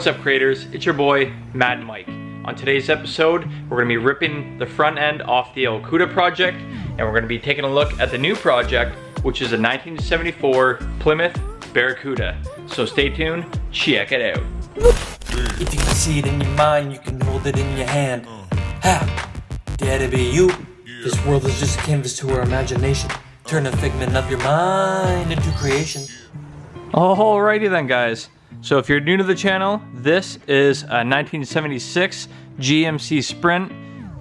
What's up, creators? It's your boy, Mad Mike. On today's episode, we're going to be ripping the front end off the CUDA project, and we're going to be taking a look at the new project, which is a 1974 Plymouth Barracuda. So stay tuned, check it out. If you can see it in your mind, you can hold it in your hand. Ha! Dare to be you. This world is just a canvas to our imagination. Turn a figment of your mind into creation. Alrighty then, guys. So if you're new to the channel, this is a 1976 GMC Sprint,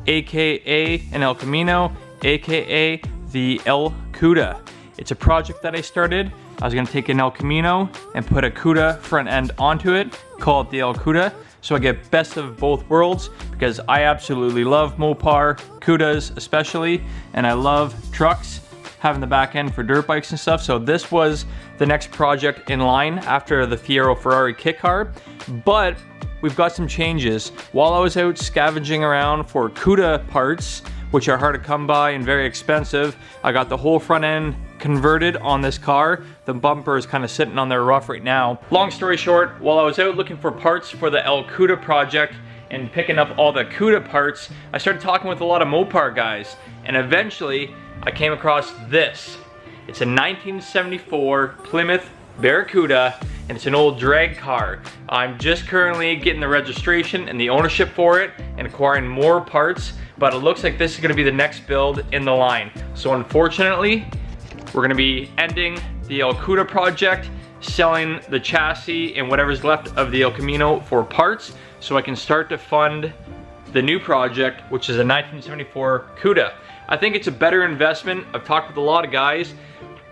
aka an El Camino, aka the CUDA. It's a project that I started. I was gonna take an El Camino and put a CUDA front end onto it, call it the CUDA, so I get best of both worlds, because I absolutely love Mopar, CUDAs especially, and I love trucks, having the back end for dirt bikes and stuff. So this was the next project in line after the Fiero Ferrari kit car, but we've got some changes. While I was out scavenging around for CUDA parts, which are hard to come by and very expensive, I got the whole front end converted on this car. The bumper is kind of sitting on there rough right now. Long story short, while I was out looking for parts for the CUDA project and picking up all the CUDA parts, I started talking with a lot of Mopar guys, and eventually I came across this. It's a 1974 Plymouth Barracuda, and it's an old drag car. I'm just currently getting the registration and the ownership for it and acquiring more parts, but it looks like this is gonna be the next build in the line. So unfortunately, we're gonna be ending the CUDA project, selling the chassis and whatever's left of the El Camino for parts, so I can start to fund the new project, which is a 1974 CUDA. I think it's a better investment. I've talked with a lot of guys.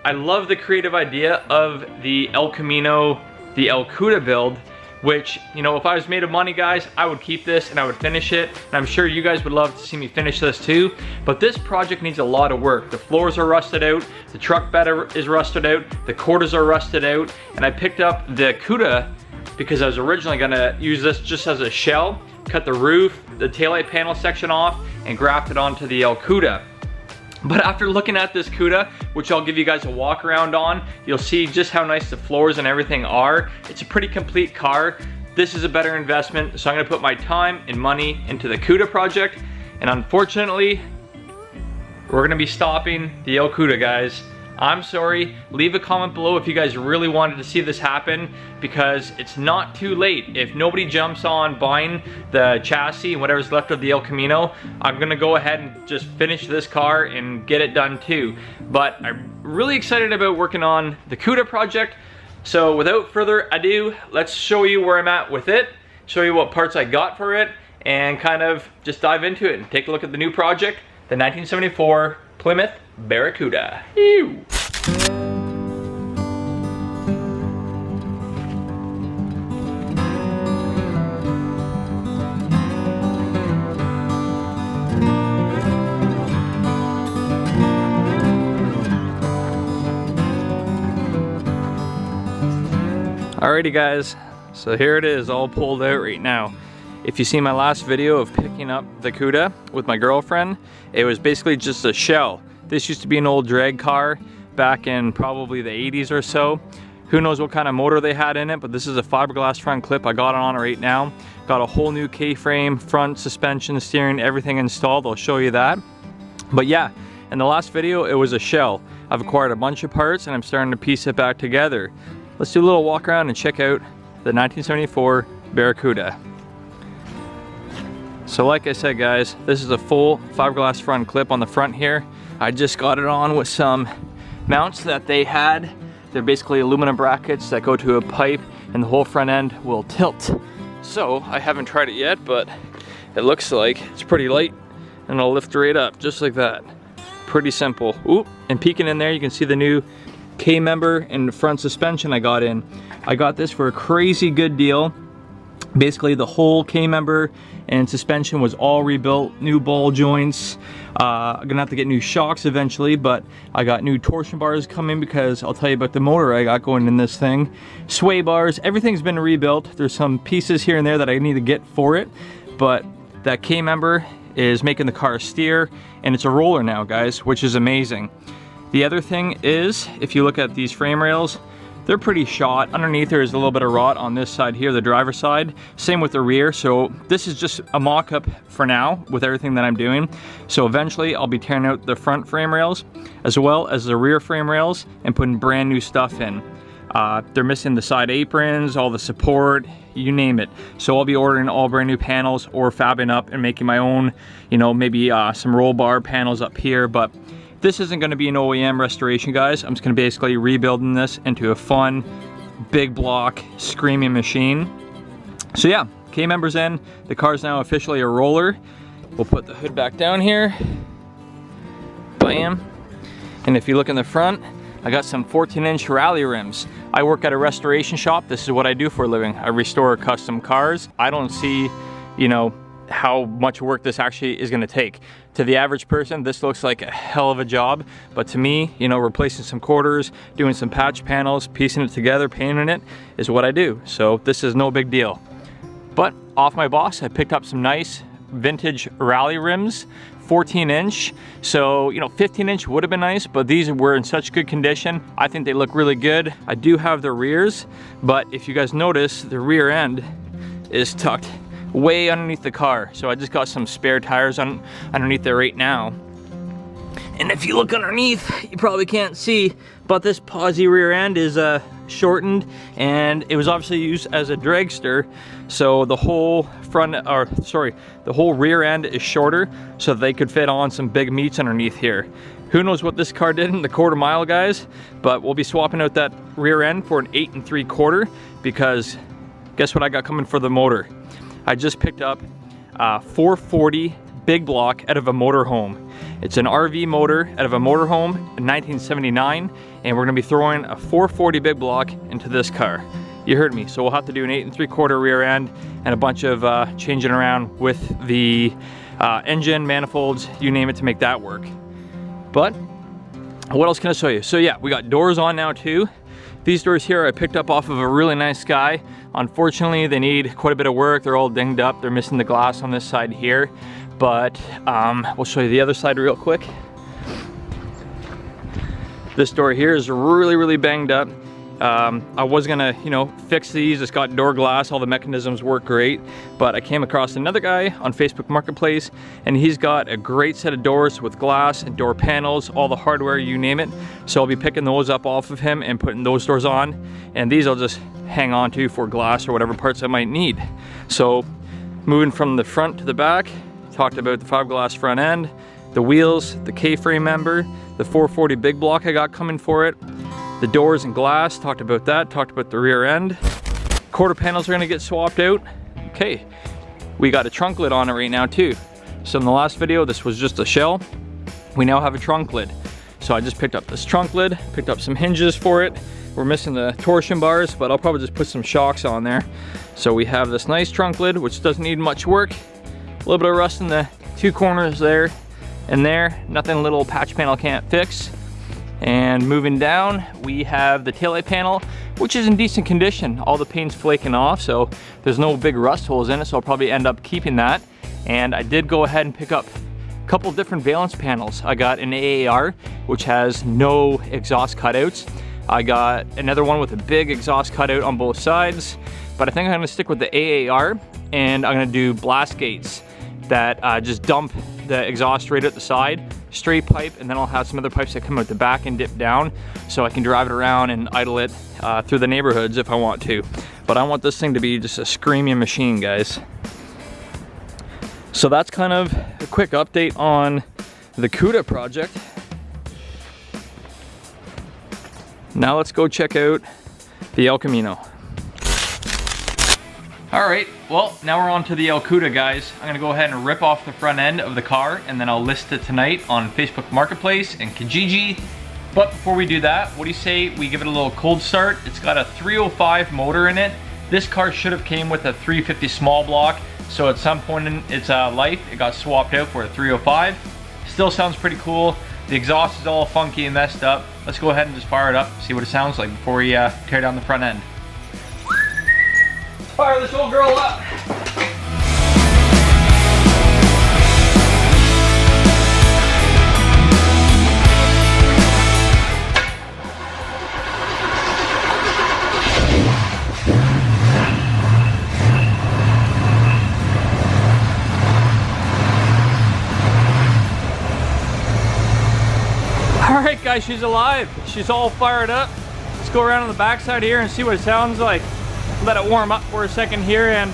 I love the creative idea of the El Camino, the CUDA build, which, you know, if I was made of money, guys, I would keep this and I would finish it. And I'm sure you guys would love to see me finish this too. But this project needs a lot of work. The floors are rusted out, the truck bed is rusted out, the quarters are rusted out. And I picked up the CUDA because I was originally gonna use this just as a shell, cut the roof, the taillight panel section off, and graft it onto the CUDA. But after looking at this CUDA, which I'll give you guys a walk around on, you'll see just how nice the floors and everything are. It's a pretty complete car. This is a better investment, so I'm gonna put my time and money into the CUDA project. And unfortunately, we're gonna be stopping the CUDA, guys. I'm sorry. Leave a comment below if you guys really wanted to see this happen, because it's not too late. If nobody jumps on buying the chassis and whatever's left of the El Camino, I'm gonna go ahead and just finish this car and get it done too. But I'm really excited about working on the CUDA project. So without further ado, let's show you where I'm at with it, show you what parts I got for it, and kind of just dive into it and take a look at the new project, the 1974 Plymouth Barracuda. Ew. Alrighty, guys, so here it is, all pulled out right now. If you see my last video of picking up the CUDA with my girlfriend, it was basically just a shell. This used to be an old drag car back in probably the 80s or so. Who knows what kind of motor they had in it, but this is a fiberglass front clip. I got it on right now. Got a whole new K-frame, front suspension, steering, everything installed. I'll show you that. But yeah, in the last video, it was a shell. I've acquired a bunch of parts and I'm starting to piece it back together. Let's do a little walk around and check out the 1974 Barracuda. So like I said, guys, this is a full fiberglass front clip on the front here. I just got it on with some mounts that they had. They're basically aluminum brackets that go to a pipe, and the whole front end will tilt. So I haven't tried it yet, but it looks like it's pretty light, and it'll lift right up just like that. Pretty simple. Oop, and peeking in there, you can see the new K-member and front suspension I got in. I got this for a crazy good deal. Basically the whole K-member and suspension was all rebuilt, new ball joints. I'm gonna have to get new shocks eventually, but I got new torsion bars coming because I'll tell you about the motor I got going in this thing. Sway bars, everything's been rebuilt. There's some pieces here and there that I need to get for it, but that K-member is making the car steer, and it's a roller now, guys, which is amazing. The other thing is, if you look at these frame rails, they're pretty shot. Underneath there is a little bit of rot on this side here, the driver's side. Same with the rear. So this is just a mock-up for now with everything that I'm doing. So eventually I'll be tearing out the front frame rails as well as the rear frame rails and putting brand new stuff in. They're missing the side aprons, all the support, you name it. So I'll be ordering all brand new panels or fabbing up and making my own, you know, maybe some roll bar panels up here. But this isn't going to be an OEM restoration, guys. I'm just going to basically rebuilding this into a fun, big block, screaming machine. So yeah, K-member's in. The car's now officially a roller. We'll put the hood back down here. Bam. And if you look in the front, I got some 14-inch rally rims. I work at a restoration shop. This is what I do for a living. I restore custom cars. I don't see, you know, how much work this actually is going to take. To the average person, this looks like a hell of a job, but to me, you know, replacing some quarters, doing some patch panels, piecing it together, painting it is what I do. So this is no big deal. But off my boss, I picked up some nice vintage rally rims, 14-inch. So, you know, 15-inch would have been nice, but these were in such good condition. I think they look really good. I do have the rears, but if you guys notice, the rear end is tucked way underneath the car. So I just got some spare tires underneath there right now. And if you look underneath, you probably can't see, but this posi rear end is shortened, and it was obviously used as a dragster. So the whole the whole rear end is shorter so they could fit on some big meats underneath here. Who knows what this car did in the quarter mile, guys, but we'll be swapping out that rear end for an 8 3/4 because guess what I got coming for the motor? I just picked up 440 big block out of a motorhome. It's an RV motor out of a motorhome in 1979, and we're gonna be throwing a 440 big block into this car. You heard me. So we'll have to do an 8 3/4 rear end and a bunch of changing around with the engine, manifolds, you name it, to make that work. But what else can I show you? So yeah, we got doors on now too. These doors here I picked up off of a really nice guy. Unfortunately, they need quite a bit of work. They're all dinged up. They're missing the glass on this side here. But we'll show you the other side real quick. This door here is really, really banged up. I was gonna, you know, fix these. It's got door glass, all the mechanisms work great, but I came across another guy on Facebook Marketplace, and he's got a great set of doors with glass and door panels, all the hardware, you name it. So I'll be picking those up off of him and putting those doors on, and these I'll just hang on to for glass or whatever parts I might need. So moving from the front to the back, talked about the fiberglass front end, the wheels, the K-frame member, the 440 big block I got coming for it, the doors and glass, talked about that, talked about the rear end. Quarter panels are gonna get swapped out. Okay, we got a trunk lid on it right now too. So in the last video, this was just a shell. We now have a trunk lid. So I just picked up this trunk lid, picked up some hinges for it. We're missing the torsion bars, but I'll probably just put some shocks on there. So we have this nice trunk lid, which doesn't need much work. A little bit of rust in the two corners there and there. Nothing a little patch panel can't fix. And moving down, we have the taillight panel, which is in decent condition. All the paint's flaking off, so there's no big rust holes in it, so I'll probably end up keeping that. And I did go ahead and pick up a couple different valence panels. I got an AAR, which has no exhaust cutouts. I got another one with a big exhaust cutout on both sides, but I think I'm gonna stick with the AAR, and I'm gonna do blast gates that just dump the exhaust right at the side, straight pipe, and then I'll have some other pipes that come out the back and dip down so I can drive it around and idle it through the neighborhoods if I want to. But I want this thing to be just a screaming machine, guys. So that's kind of a quick update on the CUDA project. Now let's go check out the El Camino. All right, well, now we're on to the El CUDA, guys. I'm gonna go ahead and rip off the front end of the car, and then I'll list it tonight on Facebook Marketplace and Kijiji. But before we do that, what do you say we give it a little cold start? It's got a 305 motor in it. This car should have came with a 350 small block, so at some point in its life, it got swapped out for a 305. Still sounds pretty cool. The exhaust is all funky and messed up. Let's go ahead and just fire it up, see what it sounds like before we tear down the front end. Fire this old girl up! guys, she's alive. She's all fired up. Let's go around on the backside here and see what it sounds like. Let it warm up for a second here and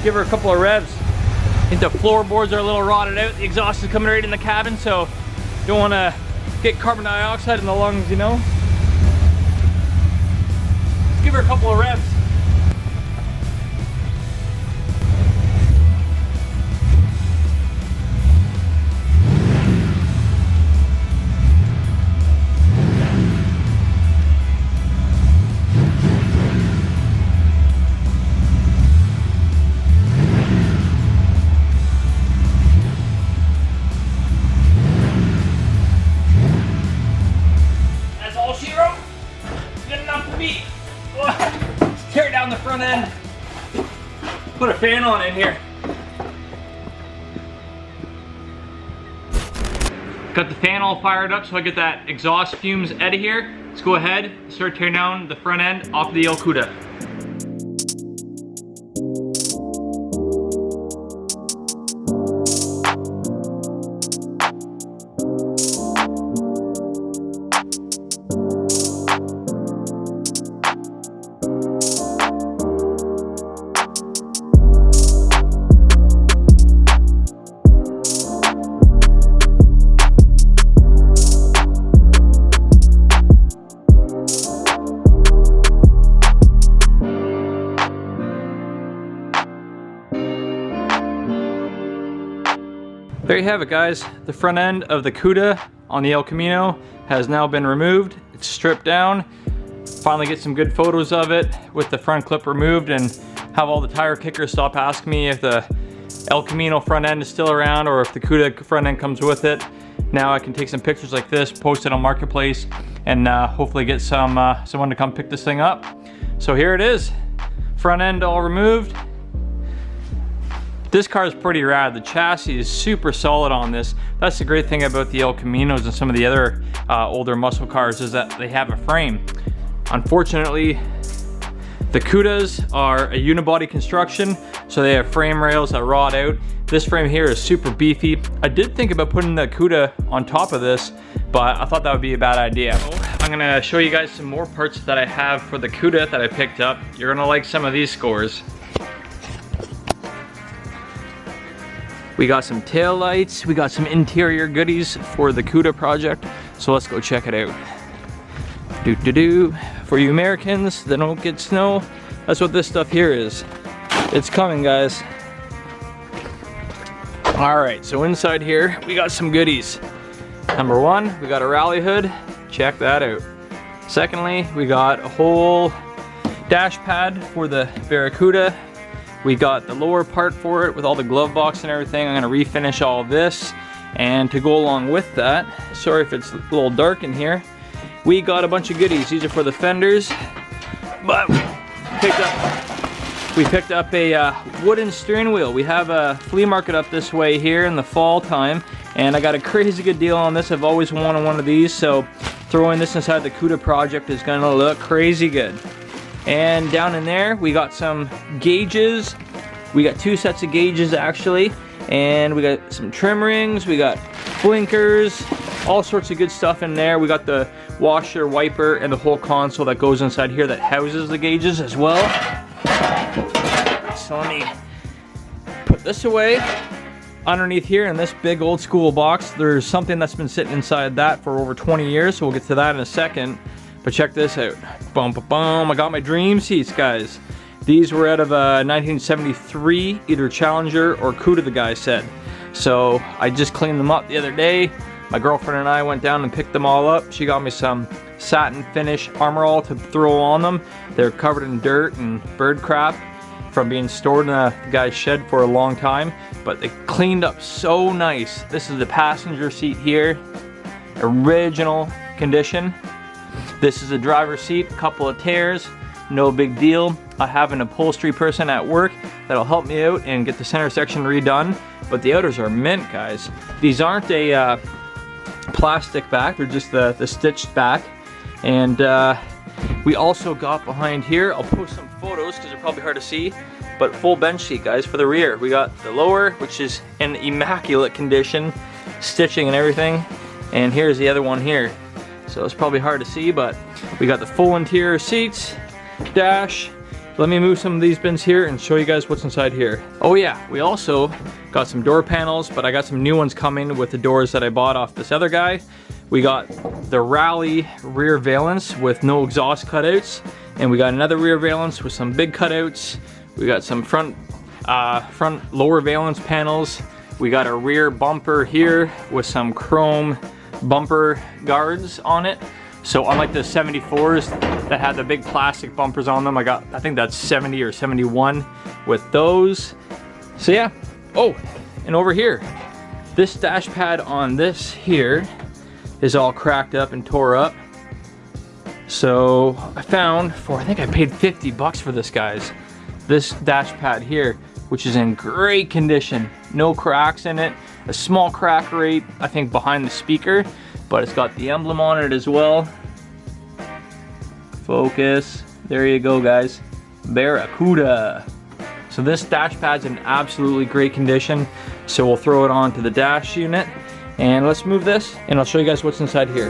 give her a couple of revs. I think the floorboards are a little rotted out. The exhaust is coming right in the cabin, so don't want to get carbon dioxide in the lungs, you know? Let's give her a couple of revs. Tear down the front end. Put a fan on in here. Got the fan all fired up so I get that exhaust fumes out of here. Let's go ahead and start tearing down the front end off the CUDA. There you have it, guys. The front end of the CUDA on the El Camino has now been removed. It's stripped down. Finally get some good photos of it with the front clip removed and have all the tire kickers stop asking me if the El Camino front end is still around or if the CUDA front end comes with it. Now I can take some pictures like this, post it on Marketplace, and hopefully get someone to come pick this thing up. So here it is. Front end all removed. This car is pretty rad. The chassis is super solid on this. That's the great thing about the El Caminos and some of the other older muscle cars is that they have a frame. Unfortunately, the CUDAs are a unibody construction, so they have frame rails that rot out. This frame here is super beefy. I did think about putting the CUDA on top of this, but I thought that would be a bad idea. I'm gonna show you guys some more parts that I have for the CUDA that I picked up. You're gonna like some of these scores. We got some tail lights, we got some interior goodies for the CUDA project, so let's go check it out. For you Americans that don't get snow, that's what this stuff here is. It's coming, guys. All right, so inside here, we got some goodies. Number one, we got a rally hood, check that out. Secondly, we got a whole dash pad for the Barracuda. We got the lower part for it with all the glove box and everything. I'm gonna refinish all of this. And to go along with that, sorry if it's a little dark in here, we got a bunch of goodies. These are for the fenders, but we picked up a wooden steering wheel. We have a flea market up this way here in the fall time, and I got a crazy good deal on this. I've always wanted one of these, so throwing this inside the CUDA project is gonna look crazy good. And down in there, we got some gauges. We got two sets of gauges actually. And we got some trim rings, we got blinkers, all sorts of good stuff in there. We got the washer, wiper, and the whole console that goes inside here that houses the gauges as well. So let me put this away. Underneath here in this big old school box, there's something that's been sitting inside that for over 20 years, so we'll get to that in a second. But check this out. Boom, boom, boom. I got my dream seats, guys. These were out of a 1973, either Challenger or CUDA, the guy said. So I just cleaned them up the other day. My girlfriend and I went down and picked them all up. She got me some satin finish Armor All to throw on them. They're covered in dirt and bird crap from being stored in the guy's shed for a long time. But they cleaned up so nice. This is the passenger seat here. Original condition. This is a driver's seat, a couple of tears, no big deal. I have an upholstery person at work that'll help me out and get the center section redone, but the outers are mint, guys. These aren't a plastic back, they're just the stitched back. And we also got behind here, I'll post some photos because they're probably hard to see, but full bench seat, guys, for the rear. We got the lower, which is in immaculate condition, stitching and everything. And here's the other one here. so it's probably hard to see, but we got the full interior seats, dash. Let me move some of these bins here and show you guys what's inside here. Oh yeah, we also got some door panels, but I got some new ones coming with the doors that I bought off this other guy. We got the Rally rear valence with no exhaust cutouts, and we got another rear valence with some big cutouts. We got some front lower valence panels. We got a rear bumper here with some chrome bumper guards on it. So unlike the 74s that had the big plastic bumpers on them, I think that's 70 or 71 with those. So yeah. Oh, and over here, this dash pad on this here is all cracked up and tore up. So I found I think I paid 50 bucks for this, guys. This dash pad here, which is in great condition. No cracks in it. A small crack rate, I think, behind the speaker, but it's got the emblem on it as well. Focus. There you go, guys. Barracuda. So this dash pad's in absolutely great condition. So we'll throw it onto the dash unit. And let's move this, and I'll show you guys what's inside here.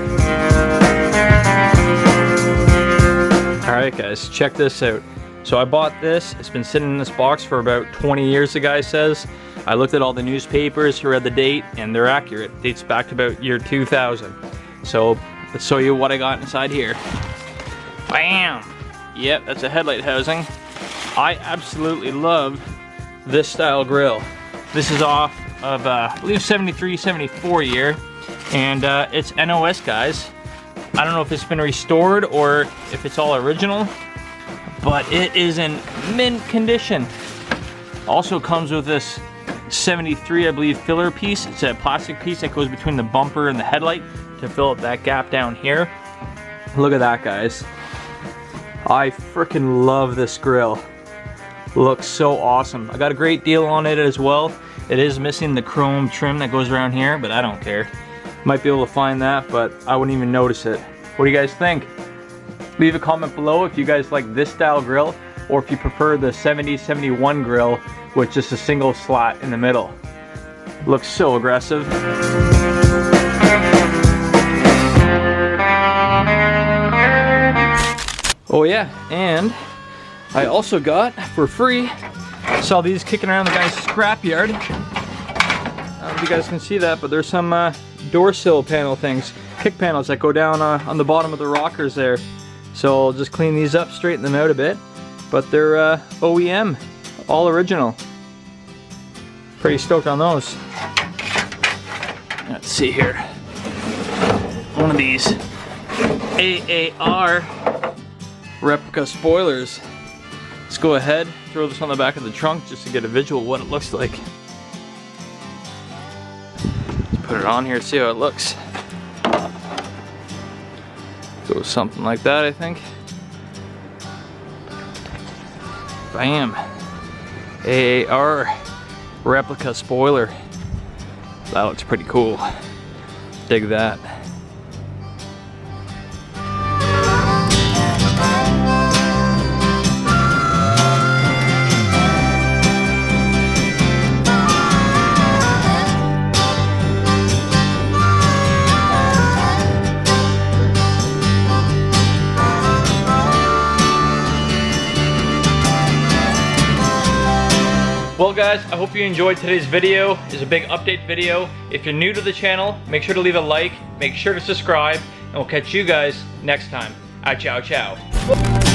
Alright guys, check this out. So I bought this. It's been sitting in this box for about 20 years, the guy says. I looked at all the newspapers, read the date, and they're accurate. It dates back to about year 2000. So let's show you what I got inside here. Bam! Yep, that's a headlight housing. I absolutely love this style grille. This is off of, I believe, 73, 74 year. And it's NOS, guys. I don't know if it's been restored or if it's all original, but it is in mint condition. Also comes with this 73, I believe, filler piece. It's a plastic piece that goes between the bumper and the headlight to fill up that gap down here. Look at that, guys. I freaking love this grille. Looks so awesome. I got a great deal on it as well. It is missing the chrome trim that goes around here, but I don't care. Might be able to find that, but I wouldn't even notice it. What do you guys think? Leave a comment below if you guys like this style grill, or if you prefer the 70-71 grill with just a single slot in the middle. Looks so aggressive. Oh yeah, and I also got, for free, saw these kicking around the guy's scrapyard. I don't know if you guys can see that, but there's some door sill panel things, kick panels that go down on the bottom of the rockers there. So I'll just clean these up, straighten them out a bit. But they're OEM, all original. Pretty stoked on those. Let's see here. One of these AAR replica spoilers. Let's go ahead, throw this on the back of the trunk just to get a visual of what it looks like. Let's put it on here, see how it looks. Goes something like that, I think. Bam. AAR replica spoiler. That looks pretty cool. Dig that. Well guys, I hope you enjoyed today's video. It's a big update video. If you're new to the channel, make sure to leave a like, make sure to subscribe, and we'll catch you guys next time. Ciao, ciao.